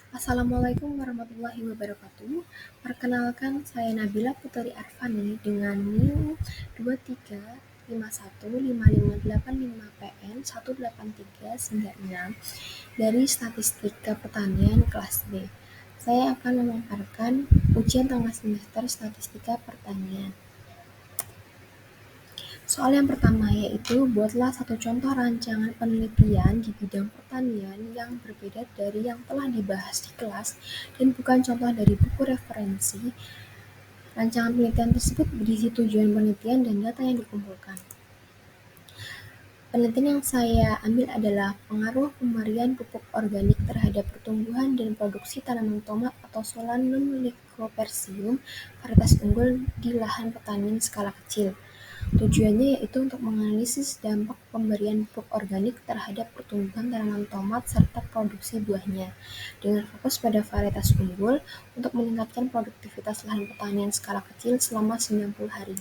Assalamualaikum warahmatullahi wabarakatuh. Perkenalkan, saya Nabila Putri Arfani dengan NIM 23515585PN 18396 dari Statistika Pertanian kelas B. Saya akan memaparkan ujian tengah semester Statistika Pertanian. Soal yang pertama yaitu buatlah satu contoh rancangan penelitian di bidang pertanian yang berbeda dari yang telah dibahas di kelas dan bukan contoh dari buku referensi. Rancangan penelitian tersebut berisi tujuan penelitian dan data yang dikumpulkan. Penelitian yang saya ambil adalah pengaruh pemberian pupuk organik terhadap pertumbuhan dan produksi tanaman tomat atau Solanum lycophyllum varietas unggul di lahan pertanian skala kecil. Tujuannya yaitu untuk menganalisis dampak pemberian pupuk organik terhadap pertumbuhan tanaman tomat serta produksi buahnya, dengan fokus pada varietas unggul untuk meningkatkan produktivitas lahan pertanian skala kecil selama 90 hari.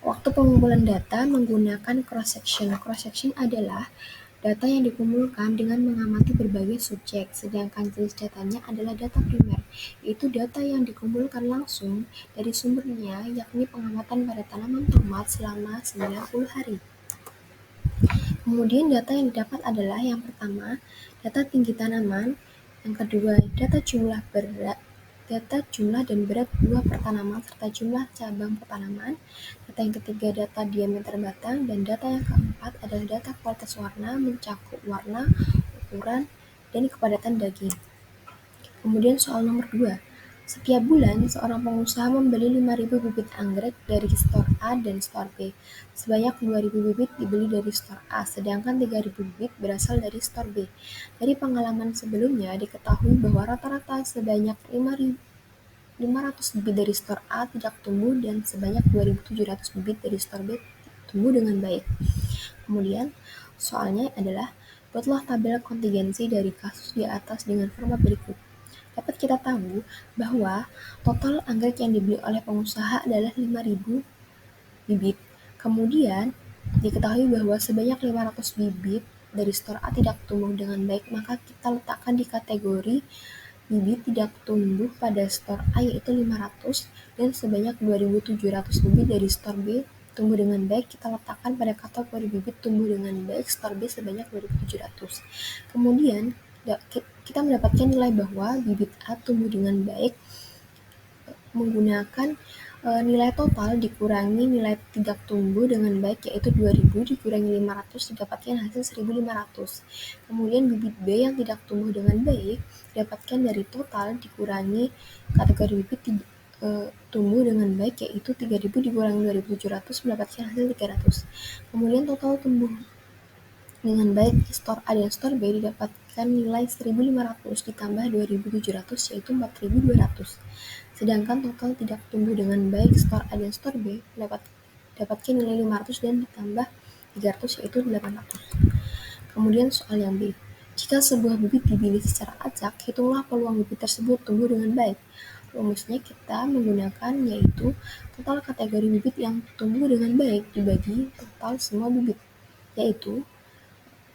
Waktu pengumpulan data menggunakan cross-section. Cross-section adalah data yang dikumpulkan dengan mengamati berbagai subjek, sedangkan jenis datanya adalah data primer, yaitu data yang dikumpulkan langsung dari sumbernya, yakni pengamatan pada tanaman tomat selama 90 hari. Kemudian data yang didapat adalah yang pertama, data tinggi tanaman, yang kedua, data jumlah dan berat buah per tanaman serta jumlah cabang per tanaman, data yang ketiga data diameter batang, dan data yang keempat adalah data kualitas warna mencakup warna, ukuran, dan kepadatan daging. Kemudian soal nomor 2. Setiap bulan, seorang pengusaha membeli 5.000 bibit anggrek dari store A dan store B. Sebanyak 2.000 bibit dibeli dari store A, sedangkan 3.000 bibit berasal dari store B. Dari pengalaman sebelumnya, diketahui bahwa rata-rata sebanyak 500 bibit dari store A tidak tumbuh dan sebanyak 2.700 bibit dari store B tumbuh dengan baik. Kemudian, soalnya adalah buatlah tabel kontingensi dari kasus di atas dengan format berikut. Dapat kita tahu bahwa total anggrek yang dibeli oleh pengusaha adalah 5.000 bibit. Kemudian, diketahui bahwa sebanyak 500 bibit dari store A tidak tumbuh dengan baik, maka kita letakkan di kategori bibit tidak tumbuh pada store A yaitu 500, dan sebanyak 2.700 bibit dari store B tumbuh dengan baik kita letakkan pada kategori bibit tumbuh dengan baik store B sebanyak 2.700. Kemudian kita mendapatkan nilai bahwa bibit A tumbuh dengan baik menggunakan nilai total dikurangi nilai tidak tumbuh dengan baik yaitu 2.000 dikurangi 500 didapatkan hasil 1.500. Kemudian bibit B yang tidak tumbuh dengan baik didapatkan dari total dikurangi kategori bibit tumbuh dengan baik yaitu 3.000 dikurangi 2.700 mendapatkan hasil 300. Kemudian total tumbuh dengan baik store A dan store B didapatkan nilai 1.500 ditambah 2.700 yaitu 4.200. Sedangkan total tidak tumbuh dengan baik store A dan store B dapatkan nilai 500 dan ditambah 300 yaitu 800. Kemudian soal yang B. Jika sebuah bibit dipilih secara acak, hitunglah peluang bibit tersebut tumbuh dengan baik. Rumusnya kita menggunakan yaitu total kategori bibit yang tumbuh dengan baik dibagi total semua bibit, yaitu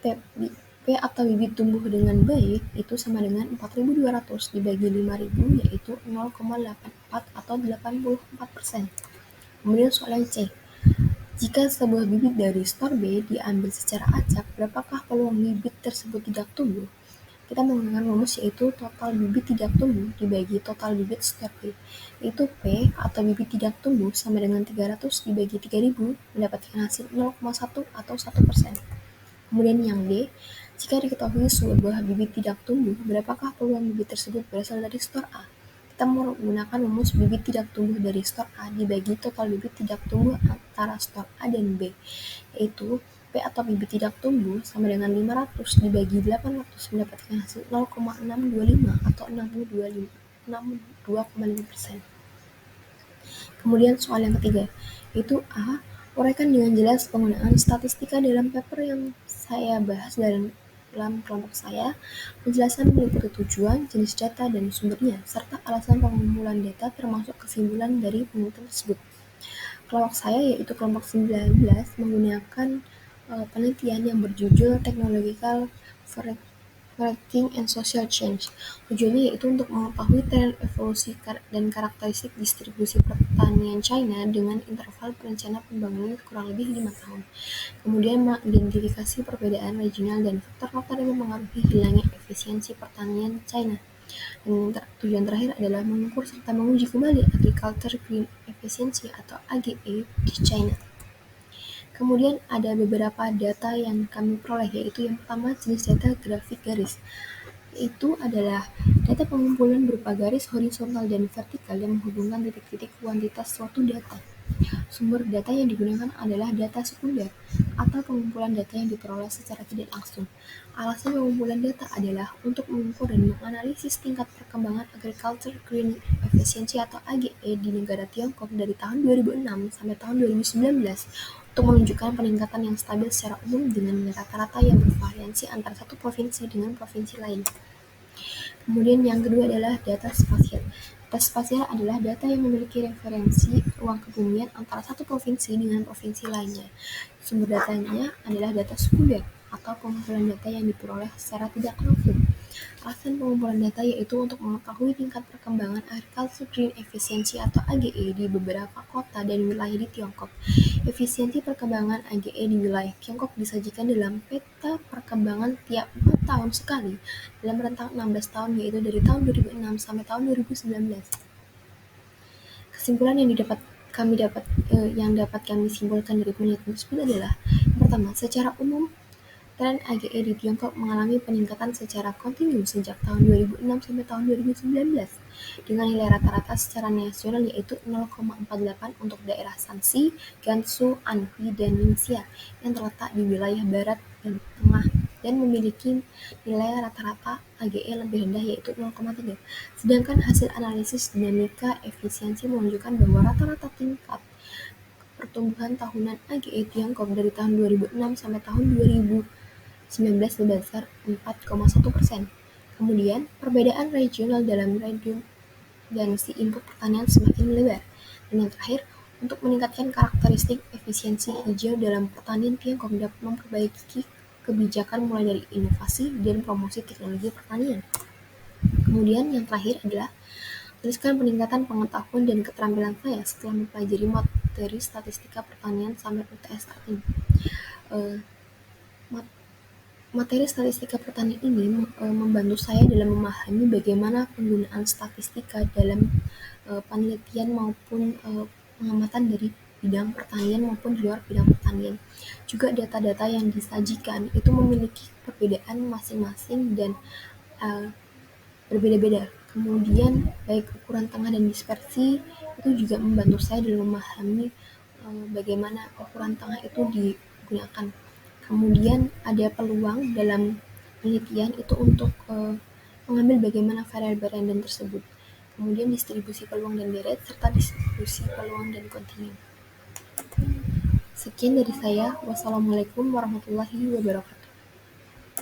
P atau bibit tumbuh dengan baik itu sama dengan 4.200 dibagi 5.000 yaitu 0,84 atau 84%. Kemudian soal yang C. Jika sebuah bibit dari store B diambil secara acak, berapakah peluang bibit tersebut tidak tumbuh? Kita menggunakan rumus yaitu total bibit tidak tumbuh dibagi total bibit store B, yaitu P atau bibit tidak tumbuh sama dengan 300 dibagi 3.000 mendapatkan hasil 0,1 atau 1%. Kemudian yang D, jika diketahui sebuah bibit tidak tumbuh, berapakah peluang bibit tersebut berasal dari store A? Kita menggunakan rumus bibit tidak tumbuh dari store A dibagi total bibit tidak tumbuh antara store A dan B, yaitu P atau bibit tidak tumbuh sama dengan 500 dibagi 800 mendapatkan hasil 0,625 atau 62,5%. Kemudian soal yang ketiga, yaitu A. Uraikan dengan jelas penggunaan statistika dalam paper yang saya bahas dalam kelompok saya. Penjelasan meliputi tujuan, jenis data, dan sumbernya, serta alasan pengumpulan data termasuk kesimpulan dari penelitian tersebut. Kelompok saya yaitu kelompok 19 menggunakan penelitian yang berjudul Technological Marketing and Social Change. Tujuannya yaitu untuk mengetahui tren evolusi dan karakteristik distribusi pertanian China dengan interval perencana pembangunan kurang lebih 5 tahun. Kemudian mengidentifikasi perbedaan regional dan faktor-faktor yang mempengaruhi hilangnya efisiensi pertanian China. Dan tujuan terakhir adalah mengukur serta menguji kembali Agriculture Green Efficiency atau AGE di China. Kemudian ada beberapa data yang kami peroleh, yaitu yang pertama jenis data grafik garis. Itu adalah data pengumpulan berupa garis horizontal dan vertikal yang menghubungkan titik-titik kuantitas suatu data. Sumber data yang digunakan adalah data sekunder atau pengumpulan data yang diperoleh secara tidak langsung. Alasan pengumpulan data adalah untuk mengukur dan menganalisis tingkat perkembangan Agriculture Green Efficiency atau AGE di negara Tiongkok dari tahun 2006 sampai tahun 2019 untuk menunjukkan peningkatan yang stabil secara umum dengan nilai rata-rata yang bervariasi antara satu provinsi dengan provinsi lain. Kemudian yang kedua adalah data spasial. Data spasial adalah data yang memiliki referensi ruang kebumian antara satu provinsi dengan provinsi lainnya. Sumber datanya adalah data sekunder atau pengumpulan data yang diperoleh secara tidak langsung. Alasan pengumpulan data yaitu untuk mengetahui tingkat perkembangan Agriculture Green Efficiency atau AGE di beberapa kota dan wilayah di Tiongkok. Efisiensi perkembangan AGE di wilayah Tiongkok disajikan dalam peta perkembangan tiap 4 tahun sekali dalam rentang 16 tahun, yaitu dari tahun 2006 sampai tahun 2019. Kesimpulan yang dapat kami simpulkan dari penelitian tersebut adalah: pertama, secara umum tren AGE di Tiongkok mengalami peningkatan secara kontinu sejak tahun 2006 sampai tahun 2019 dengan nilai rata-rata secara nasional yaitu 0,48 untuk daerah Shanxi, Gansu, Anhui, dan Ningxia yang terletak di wilayah barat dan tengah dan memiliki nilai rata-rata AGE lebih rendah yaitu 0,3. Sedangkan hasil analisis dinamika efisiensi menunjukkan bahwa rata-rata tingkat pertumbuhan tahunan AGE Tiongkok dari tahun 2006 sampai tahun 2019 sebesar 4,1%. Kemudian, perbedaan regional dalam redundansi input pertanian semakin melebar. Dan yang terakhir, untuk meningkatkan karakteristik efisiensi hijau dalam pertanian, Tiongkok dapat memperbaiki kebijakan mulai dari inovasi dan promosi teknologi pertanian. Kemudian yang terakhir adalah tuliskan peningkatan pengetahuan dan keterampilan saya setelah mempelajari materi statistika pertanian sampai UTS saat ini. Materi statistika pertanian ini membantu saya dalam memahami bagaimana penggunaan statistika dalam penelitian maupun pengamatan dari bidang pertanian maupun di luar bidang pertanian. Juga data-data yang disajikan itu memiliki perbedaan masing-masing dan berbeda-beda. Kemudian baik ukuran tengah dan dispersi itu juga membantu saya dalam memahami bagaimana ukuran tengah itu digunakan. Kemudian ada peluang dalam penelitian itu untuk mengambil bagaimana variabel random tersebut. Kemudian distribusi peluang dan deret serta distribusi peluang dan kontinu. Sekian dari saya. Wassalamualaikum warahmatullahi wabarakatuh.